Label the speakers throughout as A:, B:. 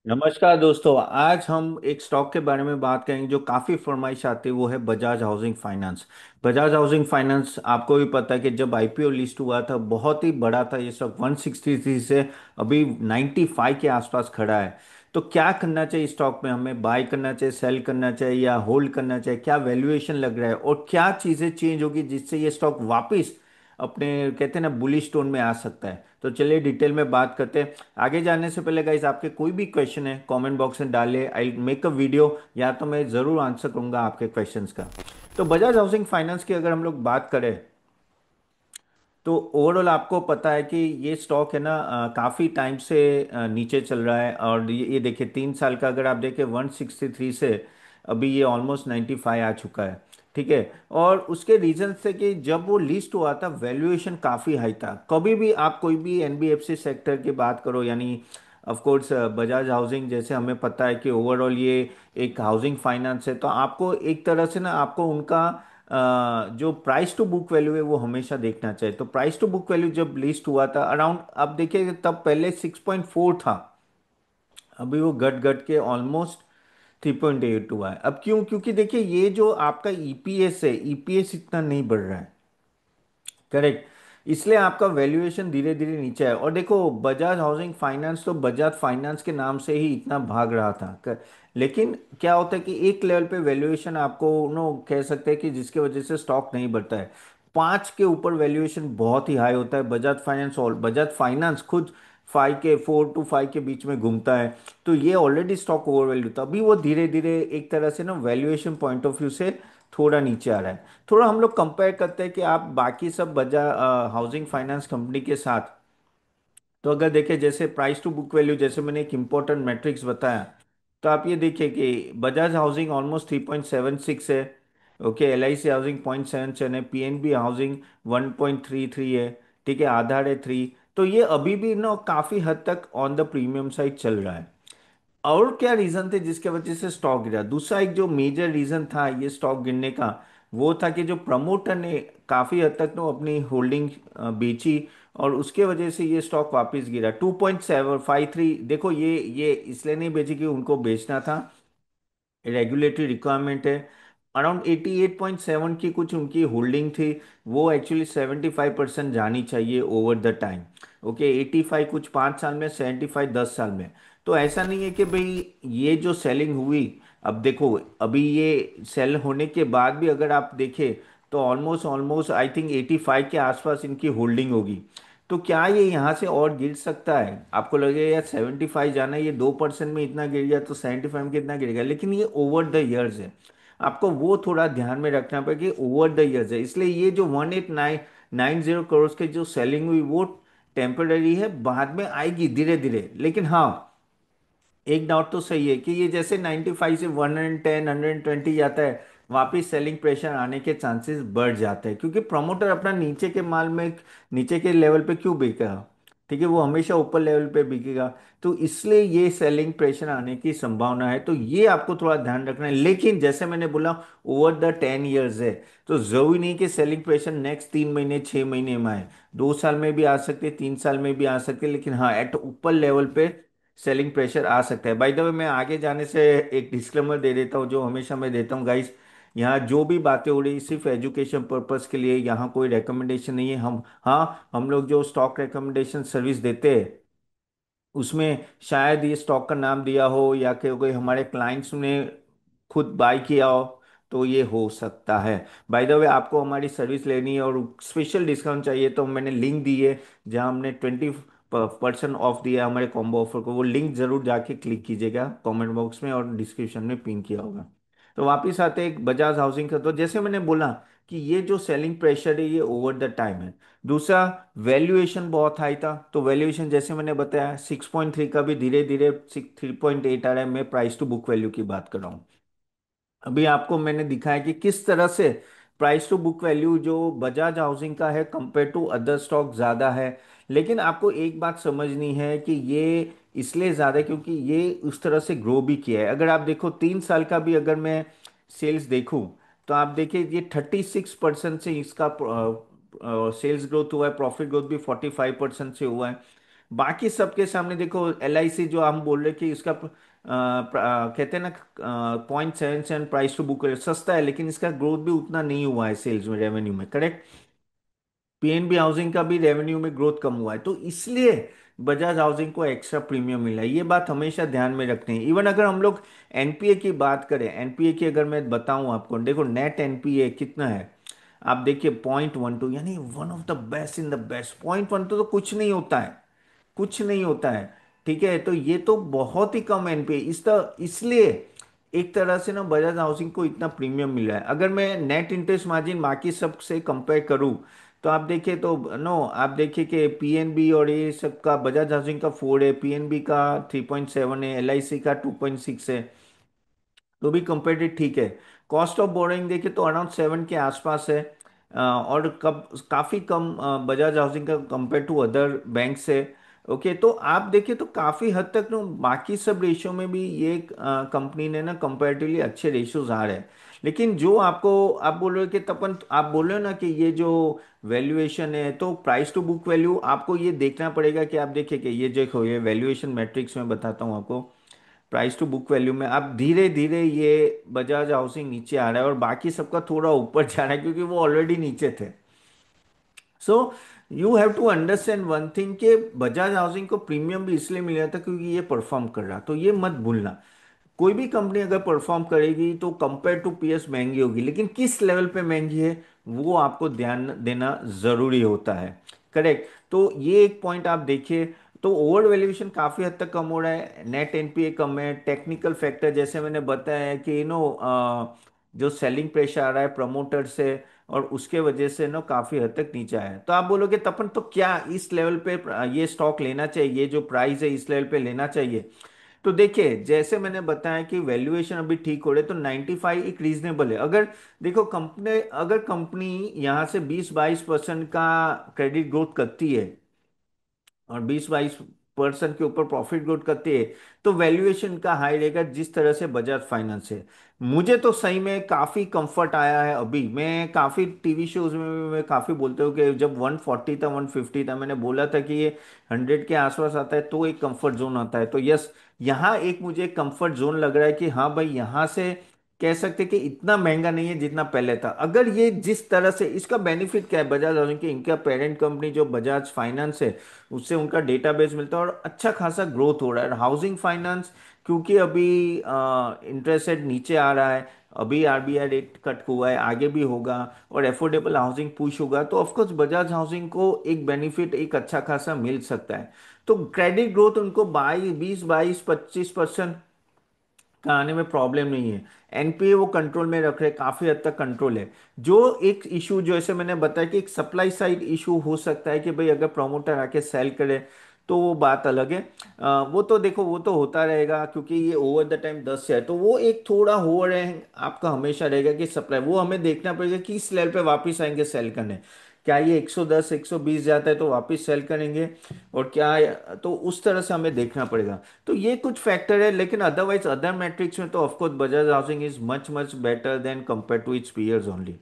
A: नमस्कार दोस्तों। आज हम एक स्टॉक के बारे में बात करेंगे जो काफ़ी फरमाइश आती है, वो है Bajaj housing finance. Bajaj housing finance आपको भी पता है कि जब आईपीओ लिस्ट हुआ था बहुत ही बड़ा था ये स्टॉक, 163 से अभी 95 के आसपास खड़ा है। तो क्या करना चाहिए स्टॉक में, हमें बाय करना चाहिए, सेल करना चाहिए या होल्ड करना चाहिए, क्या वैल्यूएशन लग रहा है और क्या चीज़ें चेंज होगी जिससे ये स्टॉक वापस अपने कहते हैं ना बुलिश टोन में आ सकता है। तो चलिए डिटेल में बात करते हैं। आगे जाने से पहले गाइस, आपके कोई भी क्वेश्चन है कमेंट बॉक्स में डालिए, आई मेक अ वीडियो, या तो मैं ज़रूर आंसर करूंगा आपके क्वेश्चंस का। तो बजाज हाउसिंग फाइनेंस की अगर हम लोग बात करें तो ओवरऑल आपको पता है कि ये स्टॉक है ना काफ़ी टाइम से नीचे चल रहा है। और ये देखिए 3 साल का अगर आप देखें 163 से अभी ये ऑलमोस्ट 95 आ चुका है। ठीक है। और उसके रीजन थे कि जब वो लिस्ट हुआ था वैल्यूएशन काफ़ी हाई था। कभी भी आप कोई भी एनबीएफसी सेक्टर की बात करो, यानी ऑफ कोर्स बजाज हाउसिंग जैसे हमें पता है कि ओवरऑल ये एक हाउसिंग फाइनेंस है, तो आपको एक तरह से ना आपको उनका जो प्राइस टू बुक वैल्यू है वो हमेशा देखना चाहिए। तो प्राइस टू बुक वैल्यू जब लिस्ट हुआ था अराउंड, अब देखिए तब पहले 6.4 था, अभी वो घट घट के ऑलमोस्ट 3.8 हुआ है। अब क्यों? क्योंकि देखिए ये जो आपका ईपीएस है, ईपीएस इतना नहीं बढ़ रहा है। करेक्ट। इसलिए आपका वैल्यूएशन धीरे धीरे नीचे है। और देखो बजाज हाउसिंग फाइनेंस तो बजाज फाइनेंस के नाम से ही इतना भाग रहा था लेकिन क्या होता है कि एक लेवल पे वैल्यूएशन आपको नो कह सकते हैं कि जिसकी वजह से स्टॉक नहीं बढ़ता है। 5 के ऊपर वैल्यूएशन बहुत ही हाई होता है। बजाज फाइनेंस और बजाज फाइनेंस खुद 4 to 5 के बीच में घूमता है। तो ये ऑलरेडी स्टॉक ओवर वैल्यू था, अभी वो धीरे धीरे एक तरह से ना वैल्यूएशन पॉइंट ऑफ व्यू से थोड़ा नीचे आ रहा है। थोड़ा हम लोग कंपेयर करते हैं कि आप बाकी सब बजाज हाउसिंग फाइनेंस कंपनी के साथ, तो अगर देखें जैसे प्राइस टू बुक वैल्यू, जैसे मैंने एक इंपॉर्टेंट मैट्रिक्स बताया, तो आप ये देखिए कि बजाज हाउसिंग ऑलमोस्ट 3.76 है। Okay, L I C housing 0.77 है, पीएनबी हाउसिंग 1.33 है। ठीक है, आधार है 3। तो ये अभी भी ना काफ़ी हद तक ऑन द प्रीमियम साइड चल रहा है। और क्या रीजन थे जिसके वजह से स्टॉक गिरा? दूसरा एक जो मेजर रीजन था ये स्टॉक गिरने का, वो था कि जो प्रमोटर ने काफी हद तक तो अपनी होल्डिंग बेची, और उसके वजह से ये स्टॉक वापस गिरा 2.753। देखो ये इसलिए नहीं बेची कि उनको बेचना था, रेगुलेटरी रिक्वायरमेंट है। अराउंड 88.7 की कुछ उनकी होल्डिंग थी, वो एक्चुअली 75% जानी चाहिए ओवर द टाइम। ओके, 85 कुछ 5 साल में, 75 10 साल में। तो ऐसा नहीं है कि भाई ये जो सेलिंग हुई, अब देखो अभी ये सेल होने के बाद भी अगर आप देखें तो ऑलमोस्ट ऑलमोस्ट आई थिंक 85 के आसपास इनकी होल्डिंग होगी। तो क्या ये यहाँ से और गिर सकता है? आपको लगेगा यार 75 जाना है, ये 2% में इतना गिर गया तो 75 में कितना गिरेगा, लेकिन ये ओवर द इयर्स है। आपको वो थोड़ा ध्यान में रखना पड़ेगा कि ओवर द इयर्स है। इसलिए ये जो 1890 करोड़ के जो सेलिंग हुई वो टेम्पररी है, बाद में आएगी धीरे धीरे। लेकिन हाँ, एक डाउट तो सही है कि ये जैसे 95 से 110 120 जाता है, वापिस सेलिंग प्रेशर आने के चांसेस बढ़ जाते हैं, क्योंकि प्रमोटर अपना नीचे के माल में नीचे के लेवल पे क्यों बिकेगा? ठीक है, वो हमेशा ऊपर लेवल पे बिकेगा। तो इसलिए ये सेलिंग प्रेशर आने की संभावना है, तो ये आपको थोड़ा ध्यान रखना है। लेकिन जैसे मैंने बोला ओवर द 10 ईयर्स है, तो जरूरी नहीं कि सेलिंग प्रेशर नेक्स्ट 3 महीने 6 महीने में आए, 2 साल में भी आ सकते, 3 साल में भी आ सकते, लेकिन हाँ एट ऊपर लेवल पे सेलिंग प्रेशर आ सकता है। बाय द वे, मैं आगे जाने से एक डिस्क्लेमर दे देता हूँ जो हमेशा मैं देता हूँ गाइस, यहाँ जो भी बातें हो रही सिर्फ एजुकेशन पर्पस के लिए, यहाँ कोई रिकमेंडेशन नहीं है। हम हाँ, हम लोग जो स्टॉक रिकमेंडेशन सर्विस देते हैं उसमें शायद ये स्टॉक का नाम दिया हो या कि कोई हमारे क्लाइंट्स ने खुद बाय किया हो, तो ये हो सकता है। बाय द वे, आपको हमारी सर्विस लेनी है और स्पेशल डिस्काउंट चाहिए तो मैंने लिंक दी है जहां हमने 20% ऑफ दिया है हमारे कॉम्बो ऑफर को। वो लिंक जरूर जाके क्लिक कीजिएगा, कमेंट बॉक्स में और डिस्क्रिप्शन में पिन किया होगा। तो वापिस आते हैं एक बजाज हाउसिंग का, तो जैसे मैंने बोला कि ये जो सेलिंग प्रेशर है ये ओवर द टाइम है। दूसरा, वैल्यूएशन बहुत हाई था, तो वैल्यूएशन जैसे मैंने बताया 6.3 का भी धीरे धीरे 3.8 आ रहा है। मैं प्राइस टू बुक वैल्यू की बात कर रहा हूँ। अभी आपको मैंने दिखाया कि किस तरह से प्राइस टू बुक वैल्यू जो बजाज हाउसिंग का है कंपेयर टू अदर स्टॉक ज़्यादा है। लेकिन आपको एक बात समझनी है कि ये इसलिए ज़्यादा है क्योंकि ये उस तरह से ग्रो भी किया है। अगर आप देखो 3 साल का भी अगर मैं सेल्स देखूं, तो आप देखिए ये 36% से इसका सेल्स ग्रोथ हुआ है, प्रॉफिट ग्रोथ भी 45% से हुआ है। बाकी सबके सामने देखो LIC जो हम बोल रहे कि इसका कहते हैं ना 0.77 प्राइस टू बुक सस्ता है, लेकिन इसका ग्रोथ भी उतना नहीं हुआ है सेल्स में, रेवेन्यू में, करेक्ट। PNB हाउसिंग का भी रेवेन्यू में ग्रोथ कम हुआ है, तो इसलिए बजाज हाउसिंग को एक्स्ट्रा प्रीमियम मिला है। ये बात हमेशा ध्यान में रखते हैं। इवन अगर हम लोग एनपीए की बात करें, एनपीए की अगर मैं बताऊं आपको, देखो नेट एनपीए कितना है, आप देखिए 0.12, यानी one of the best in the best. 0.12 तो कुछ नहीं होता है, कुछ नहीं होता है, ठीक है। तो ये तो बहुत ही कम एनपीए, इसलिए एक तरह से ना बजाज हाउसिंग को इतना प्रीमियम मिला है। अगर मैं नेट इंटरेस्ट मार्जिन बाकी सब से कंपेयर करूं, तो आप देखिए तो नो, आप देखिए कि पीएनबी और ये सब का, बजाज हाउसिंग का 4 है, पीएनबी का 3.7 है, LIC का 2.6 है, तो भी कंपेरेटिव ठीक है। कॉस्ट ऑफ बोरोइंग देखे तो अराउंड 7 के आसपास है। और कब काफ़ी कम बजाज हाउसिंग का कंपेयर टू अदर बैंक से। ओके, तो आप देखिए तो काफ़ी हद तक ना बाकी सब रेशियो में भी ये कंपनी ने ना कंपेरेटिवली अच्छे रेशियोज आ रहे हैं। लेकिन जो आपको, आप बोल रहे हो कि तपन, आप बोल रहे हो ना कि ये जो वैल्यूएशन है, तो प्राइस टू बुक वैल्यू आपको ये देखना पड़ेगा कि आप देखिए कि ये देखो, ये वैल्यूएशन मैट्रिक्स में बताता हूँ आपको। प्राइस टू बुक वैल्यू में अब धीरे धीरे ये बजाज हाउसिंग नीचे आ रहा है और बाकी सबका थोड़ा ऊपर जा रहा है, क्योंकि वो ऑलरेडी नीचे थे। So you have to understand one thing, कि बजाज हाउसिंग को प्रीमियम भी इसलिए मिल रहा था क्योंकि ये परफॉर्म कर रहा, तो ये मत भूलना। कोई भी कंपनी अगर परफॉर्म करेगी तो कंपेयर टू पीएस महंगी होगी, लेकिन किस लेवल पे महंगी है वो आपको ध्यान देना जरूरी होता है, करेक्ट। तो ये एक पॉइंट आप देखिए। तो ओवर वैल्यूएशन काफी हद तक कम हो रहा है, नेट एनपीए कम है, टेक्निकल फैक्टर जैसे मैंने बताया है कि जो सेलिंग प्रेशर आ रहा है प्रमोटर से, और उसके वजह से ना काफी हद तक नीचे आया है। तो आप बोलोगे तपन तो क्या इस लेवल पे ये स्टॉक लेना चाहिए, ये जो प्राइस है इस लेवल पे लेना चाहिए? तो देखिए जैसे मैंने बताया कि वैल्यूएशन अभी ठीक हो रहे, तो 95 एक रीजनेबल है। अगर देखो कंपनी, अगर कंपनी यहाँ से 20-22% का क्रेडिट ग्रोथ करती है और 20-22% के ऊपर प्रॉफिट ग्रोथ करती है, तो वैल्यूएशन का हाई रहेगा, जिस तरह से बजाज फाइनेंस है। मुझे तो सही में काफी कंफर्ट आया है। अभी मैं काफी टीवी शोज में भी मैं काफी बोलते हूँ कि जब 140 था, 150 था, मैंने बोला था कि ये 100 के आसपास आता है तो एक कंफर्ट जोन आता है। तो यस, यहाँ एक मुझे कंफर्ट जोन लग रहा है कि हाँ भाई, यहाँ से कह सकते कि इतना महंगा नहीं है जितना पहले था। अगर ये जिस तरह से, इसका बेनिफिट क्या है बजाज हाउसिंग के, इनका पेरेंट कंपनी जो बजाज फाइनेंस है, उससे उनका डेटाबेस मिलता है और अच्छा खासा ग्रोथ हो रहा है। हाउसिंग फाइनेंस क्योंकि अभी इंटरेस्ट रेट नीचे आ रहा है, अभी आरबीआई रेट कट हुआ है, आगे भी होगा, और एफोर्डेबल हाउसिंग पुश होगा, तो ऑफकोर्स बजाज हाउसिंग को एक बेनिफिट एक अच्छा खासा मिल सकता है। तो क्रेडिट ग्रोथ उनको 20-22-25% का आने में प्रॉब्लम नहीं है। एनपीए वो कंट्रोल में रख रहे, काफी हद तक कंट्रोल है। जो एक इशू जो ऐसे मैंने बताया कि एक सप्लाई साइड इशू हो सकता है कि भाई अगर प्रमोटर आके सेल करे, तो वो बात अलग है। वो तो देखो, वो तो होता रहेगा क्योंकि ये ओवर द टाइम 10 से है, तो वो एक थोड़ा हो रहे हैं आपका हमेशा रहेगा कि सप्लाई, वो हमें देखना पड़ेगा कि इस लेवल पे वापस आएंगे सेल करने। क्या ये 110 120 जाता है तो वापस सेल करेंगे, और क्या, तो उस तरह से हमें देखना पड़ेगा। तो ये कुछ फैक्टर है, लेकिन अदरवाइज अदर मैट्रिक्स में तो of course Bajaj housing is much much better than compare to its peers only.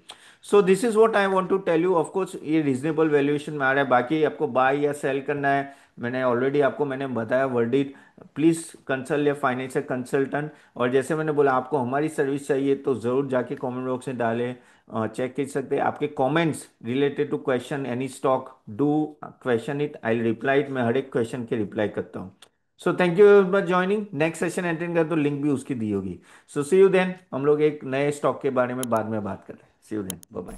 A: So this is what I want to tell you. Of course ये रीजनेबल वैल्यूएशन में आ रहा है, बाकी आपको बाय या सेल करना है, मैंने ऑलरेडी आपको मैंने बताया वर्डिट। प्लीज कंसल्ट या फाइनेंशियल कंसल्टेंट। और जैसे मैंने बोला, आपको हमारी सर्विस चाहिए तो जरूर जाके कमेंट बॉक्स में डालें, चेक कर सकते हैं। आपके comments related to question any stock, do question it, I reply it, मैं हर एक क्वेश्चन के रिप्लाई करता हूँ। So thank you for joining. Next session attend कर तो लिंक भी उसकी दी होगी। सो सी यू देन, हम लोग एक नए स्टॉक के बारे में बाद में बात कर रहे हैं। See you then, bye bye.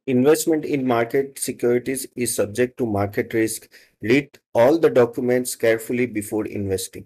B: Investment in market securities is subject to market risk. Read all the documents carefully before investing.